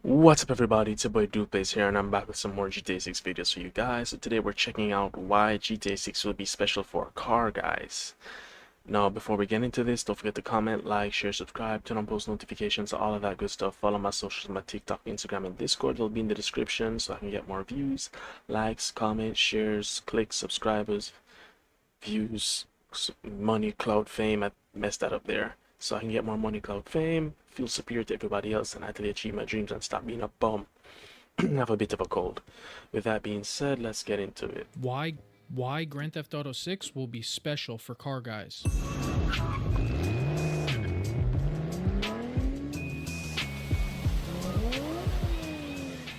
What's up everybody, it's your boy Duplays here and I'm back with some more GTA 6 videos for you guys. So today we're checking out why GTA 6 will be special for a car, guys. Now before we get into this, don't forget to comment, like, share, subscribe, turn on post notifications, all of that good stuff. Follow my socials, my TikTok, Instagram, and Discord. They'll be in the description so I can get more views, likes, comments, shares, clicks, subscribers, views, money, cloud, fame. I messed that up there. So I can get more money, cloud, fame, feel superior to everybody else, and actually achieve my dreams and stop being a bum. Have a bit of a cold. With that being said, let's get into it. Why Grand Theft Auto 6 will be special for car guys.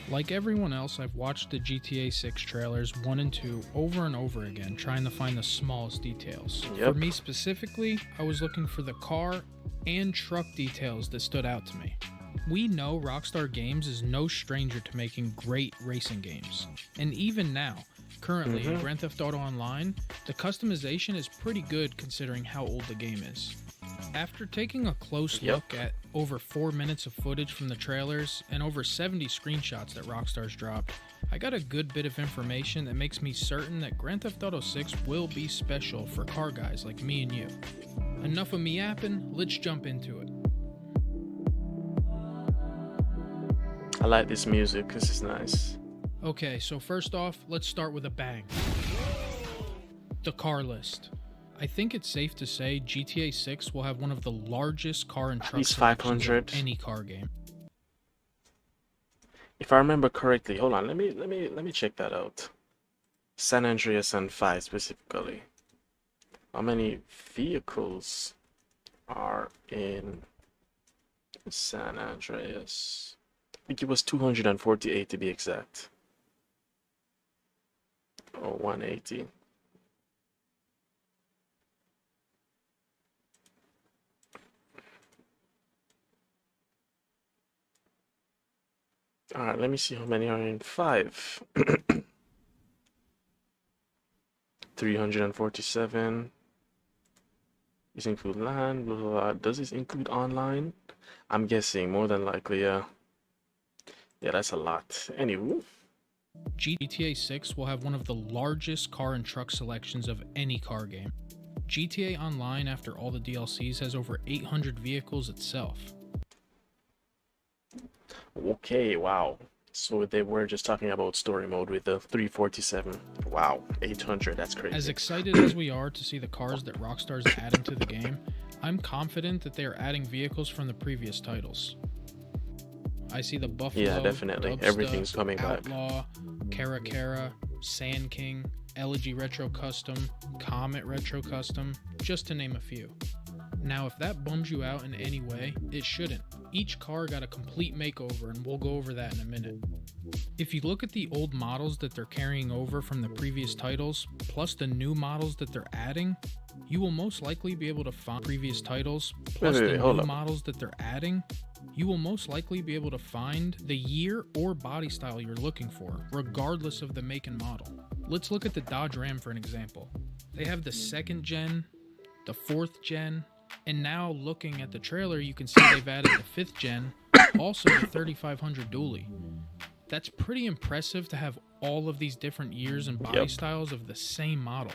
Like everyone else, I've watched the GTA 6 trailers 1 and 2 over and over again, trying to find the smallest details. Yep. For me specifically, I was looking for the car and truck details that stood out to me. We know Rockstar Games is no stranger to making great racing games. And even now, currently in Grand Theft Auto Online, the customization is pretty good considering how old the game is. After taking a close look at over 4 minutes of footage from the trailers and over 70 screenshots that Rockstar's dropped, I got a good bit of information that makes me certain that Grand Theft Auto 6 will be special for car guys like me and you. Enough of me yapping, let's jump into it. I like this music because it's nice. Okay, so first off, let's start with a bang. The car list. I think it's safe to say GTA 6 will have one of the largest car and truck least selections 500. of any car game. If I remember correctly, hold on, let me check that out. San Andreas and 5 specifically. How many vehicles are in San Andreas? I think it was 248 to be exact. Or 180. Alright, let me see how many are in 5. 347. This include land, blah, blah, blah. Does this include online? I'm guessing, more than likely, yeah. Yeah, that's a lot. Anywho. GTA 6 will have one of the largest car and truck selections of any car game. GTA Online, after all the DLCs, has over 800 vehicles itself. Okay, wow. So they were just talking about story mode with the 347. Wow, 800, that's crazy. As excited as we are to see the cars that Rockstar's adding to the game, I'm confident that they are adding vehicles from the previous titles. I see the Buffalo, yeah, definitely. Dubsta, Everything's coming Outlaw, Cara, Sand King, Elegy Retro Custom, Comet Retro Custom, just to name a few. Now, if that bums you out in any way, it shouldn't. Each car got a complete makeover, and we'll go over that in a minute. If you look at the old models that they're carrying over from the previous titles, plus the new models that they're adding, you will most likely be able to find previous titles, plus the new models that they're adding, you will most likely be able to find the year or body style you're looking for, regardless of the make and model. Let's look at the Dodge Ram for an example. They have the 2nd gen, the 4th gen, and now looking at the trailer, you can see they've added the 5th gen, also the 3500 dually. That's pretty impressive to have all of these different years and body styles of the same model.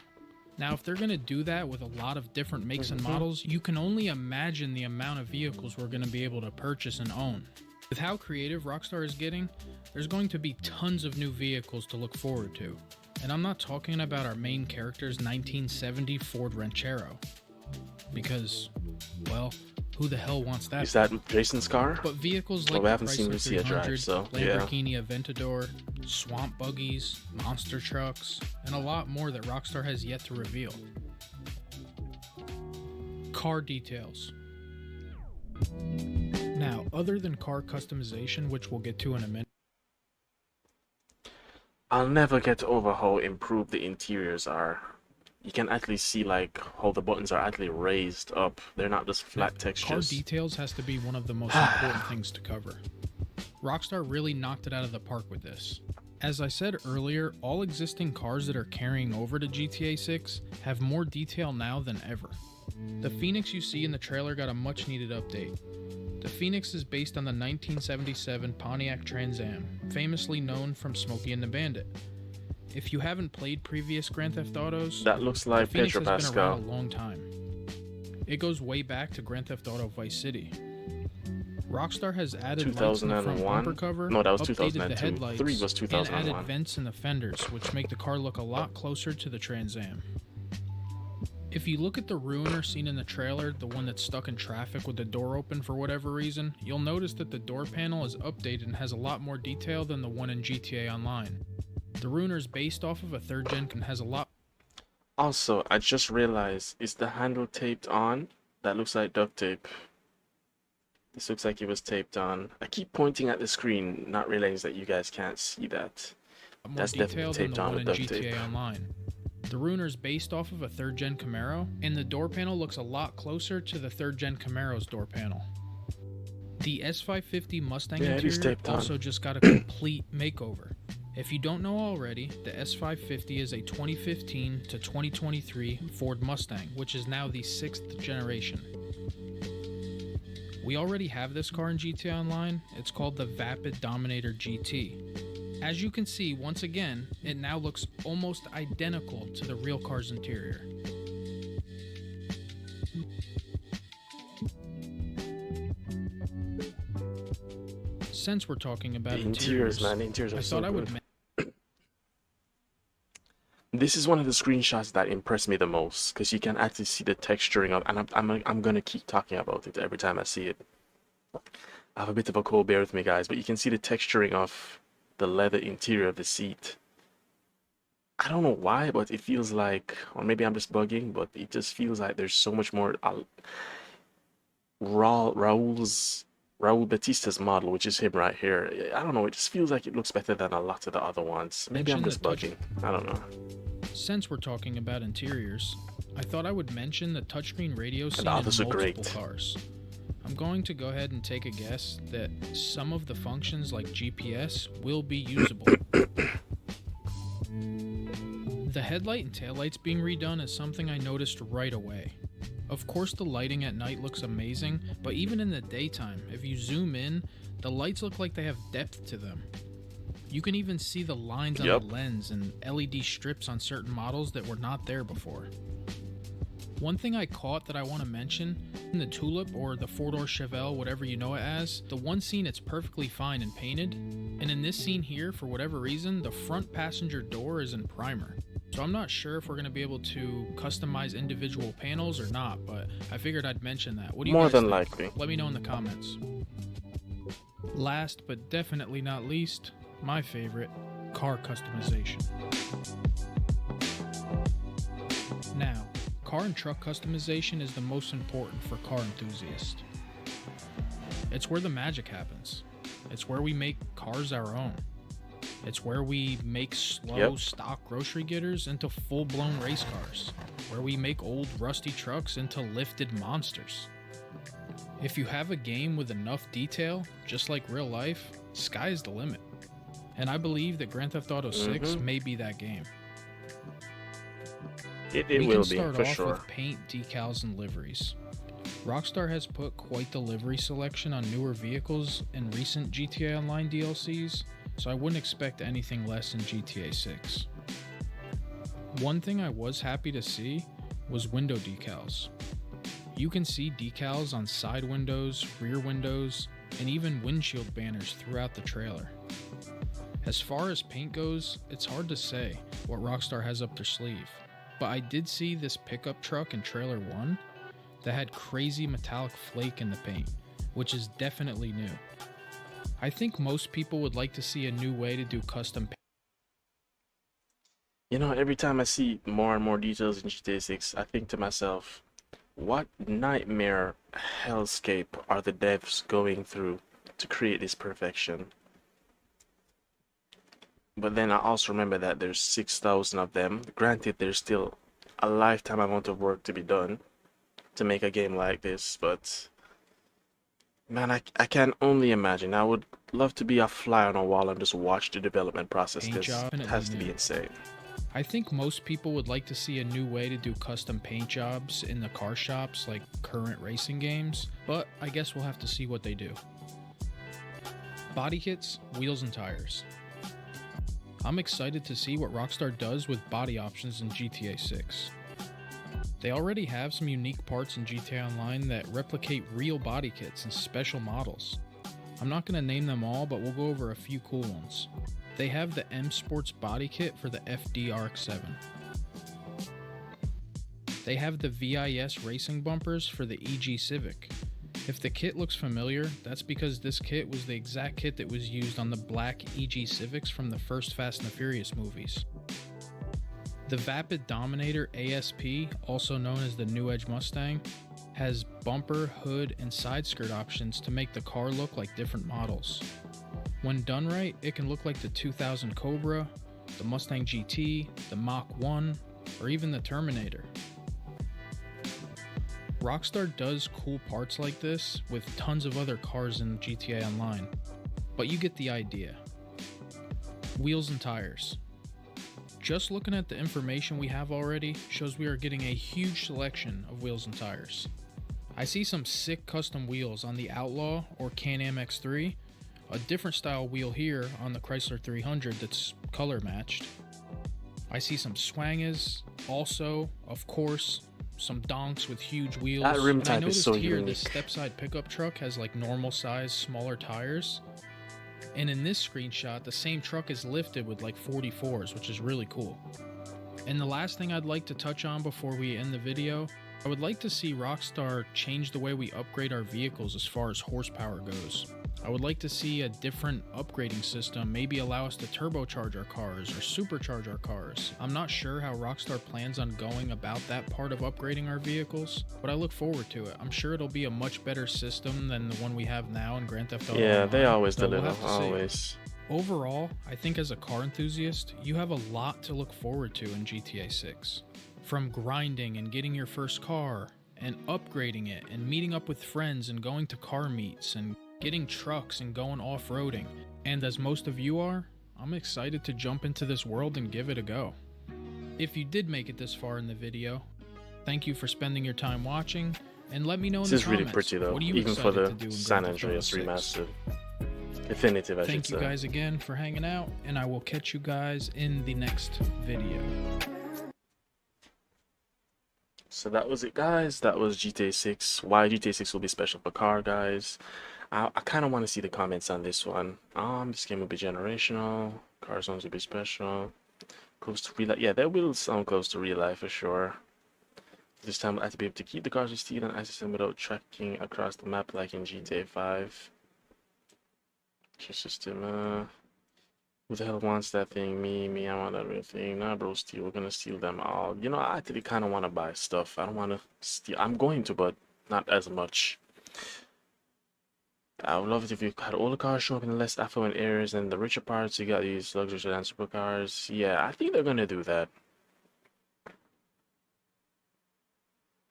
Now, if they're going to do that with a lot of different makes and models, you can only imagine the amount of vehicles we're going to be able to purchase and own. With how creative Rockstar is getting, there's going to be tons of new vehicles to look forward to. And I'm not talking about our main character's 1970 Ford Ranchero. Because, well, who the hell wants that? Is that Jason's car? But vehicles like we haven't seen Chrysler Lucia 300, drive, so Lamborghini Aventador, swamp buggies, monster trucks, and a lot more that Rockstar has yet to reveal. Car details. Now, other than car customization, which we'll get to in a minute, I'll never get over how improved the interiors are. You can actually see like how the buttons are actually raised up. They're not just flat textures. Car details has to be one of the most important things to cover. Rockstar really knocked it out of the park with this. As I said earlier, all existing cars that are carrying over to GTA 6 have more detail now than ever. The Phoenix you see in the trailer got a much needed update. The Phoenix is based on the 1977 Pontiac Trans Am, famously known from Smokey and the Bandit. If you haven't played previous Grand Theft Autos, That looks the like Phoenix Pedro has been around Pascal. a long time. It goes way back to Grand Theft Auto Vice City. Rockstar has added lights in the front 2001? bumper cover, No, that was updated the 2002. headlights, 3 was and 2001. added vents in the fenders, which make the car look a lot closer to the Trans Am. If you look at the Ruiner seen in the trailer, the one that's stuck in traffic with the door open for whatever reason, you'll notice that the door panel is updated and has a lot more detail than the one in GTA Online. The Ruiner is based off of a 3rd gen and has a lot. Also, I just realized, is the handle taped on? That looks like duct tape. This looks like it was taped on. I keep pointing at the screen, not realizing that you guys can't see that. More That's detail definitely than taped the on one in with duct GTA tape. Online. The Ruiner is based off of a 3rd gen Camaro, and the door panel looks a lot closer to the 3rd gen Camaro's door panel. The S550 Mustang Yeah, it is interior taped on. also just got a complete makeover. If you don't know already, the S550 is a 2015 to 2023 Ford Mustang, which is now the 6th generation. We already have this car in GTA Online. It's called the Vapid Dominator GT. As you can see, once again, it now looks almost identical to the real car's interior. Since we're talking about The interiors, man, the interiors I are so thought I would good. This is one of the screenshots that impressed me the most, because you can actually see the texturing of, and I'm gonna keep talking about it every time I see it. I have a bit of a cold, bear with me, guys, but you can see the texturing of the leather interior of the seat. I don't know why, but it feels like, or maybe I'm just bugging, but it just feels like there's so much more. Raul Batista's model, which is him right here. I don't know. It just feels like it looks better than a lot of the other ones. Maybe I'm just bugging. I don't know. Since we're talking about interiors, I thought I would mention the touchscreen radio seen the in others are multiple great. cars. I'm going to go ahead and take a guess that some of the functions like GPS will be usable. The headlight and taillights being redone is something I noticed right away. Of course the lighting at night looks amazing, but even in the daytime, if you zoom in, the lights look like they have depth to them. You can even see the lines on Yep. the lens and LED strips on certain models that were not there before. One thing I caught that I want to mention, in the Tulip or the 4-door Chevelle, whatever you know it as, the one scene it's perfectly fine and painted, and in this scene here, for whatever reason, the front passenger door is in primer. So I'm not sure if we're going to be able to customize individual panels or not, but I figured I'd mention that. What do you More guys than think? likely. Let me know in the comments. Last but definitely not least, my favorite, car customization. Now, car and truck customization is the most important for car enthusiasts. It's where the magic happens. It's where we make cars our own. It's where we make slow, Yep. stock grocery getters into full-blown race cars. Where we make old, rusty trucks into lifted monsters. If you have a game with enough detail, just like real life, sky's the limit. And I believe that Grand Theft Auto 6 may be that game. It We will can be, start for off sure. with paint, decals, and liveries. Rockstar has put quite the livery selection on newer vehicles in recent GTA Online DLCs, so I wouldn't expect anything less in GTA 6. One thing I was happy to see was window decals. You can see decals on side windows, rear windows, and even windshield banners throughout the trailer. As far as paint goes, it's hard to say what Rockstar has up their sleeve, but I did see this pickup truck in Trailer 1 that had crazy metallic flake in the paint, which is definitely new. I think most people would like to see a new way to do custom paint. You know, every time I see more and more details in GTA 6, I think to myself, what nightmare hellscape are the devs going through to create this perfection? But then I also remember that there's 6,000 of them. Granted, there's still a lifetime amount of work to be done to make a game like this, but man, I can only imagine. I would love to be a fly on a wall and just watch the development process, Paint because job, it has to definitely be new. insane. I think most people would like to see a new way to do custom paint jobs in the car shops like current racing games, but I guess we'll have to see what they do. Body kits, wheels, and tires. I'm excited to see what Rockstar does with body options in GTA 6. They already have some unique parts in GTA Online that replicate real body kits and special models. I'm not going to name them all, but we'll go over a few cool ones. They have the M Sports body kit for the FD RX-7. They have the VIS racing bumpers for the EG Civic. If the kit looks familiar, that's because this kit was the exact kit that was used on the black EG Civics from the first Fast and the Furious movies. The Vapid Dominator ASP, also known as the New Edge Mustang, has bumper, hood, and side skirt options to make the car look like different models. When done right, it can look like the 2000 Cobra, the Mustang GT, the Mach 1, or even the Terminator. Rockstar does cool parts like this with tons of other cars in GTA Online, but you get the idea. Wheels and tires. Just looking at the information we have already shows we are getting a huge selection of wheels and tires. I see some sick custom wheels on the Outlaw or Can-Am X3, a different style wheel here on the Chrysler 300 that's color matched. I see some Swangas, also, of course, some donks with huge wheels. That rim and I type is noticed so here unique. this step-side pickup truck has like normal size, smaller tires. And in this screenshot, the same truck is lifted with like 44s, which is really cool. And the last thing I'd like to touch on before we end the video, I would like to see Rockstar change the way we upgrade our vehicles as far as horsepower goes. I would like to see a different upgrading system, maybe allow us to turbocharge our cars or supercharge our cars. I'm not sure how Rockstar plans on going about that part of upgrading our vehicles, but I look forward to it. I'm sure it'll be a much better system than the one we have now in Grand Theft Auto Yeah, Online, they always but we'll deliver, have to see. always. Overall, I think as a car enthusiast, you have a lot to look forward to in GTA 6. From grinding and getting your first car, and upgrading it, and meeting up with friends and going to car meets, and getting trucks and going off-roading. And as most of you are, I'm excited to jump into this world and give it a go. If you did make it this far in the video, thank you for spending your time watching, and let me know in This the is really comments, pretty though, what are you even for excited the to do in San Grand Theft Auto Andreas 6? remastered. Definitive, I should Thank you say. guys again for hanging out, and I will catch you guys in the next video. So that was it, guys. That was GTA 6. Why GTA 6 will be special for car, guys. I kind of want to see the comments on this one. This game will be generational. Car zones will be special. Close to real life. Yeah, that will sound close to real life for sure. This time, I have to be able to keep the cars we steal and access them without tracking across the map like in GTA 5. Key system. Who the hell wants that thing? Me, I want that real thing. Nah, bro, steal. We're gonna steal them all. You know, I actually kind of want to buy stuff. I don't want to steal. I'm going to, but not as much. I would love it if you had all the cars show up in the less affluent areas and the richer parts. You got these luxury sedan supercars. Yeah, I think they're gonna do that.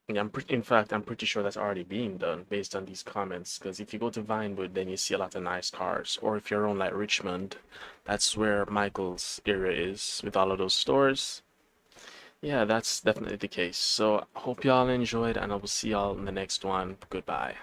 Yeah, in fact, I'm pretty sure that's already being done based on these comments. Because if you go to Vinewood, then you see a lot of nice cars. Or if you're on like Richmond, that's where Michael's area is with all of those stores. Yeah, that's definitely the case. So I hope y'all enjoyed, and I will see y'all in the next one. Goodbye.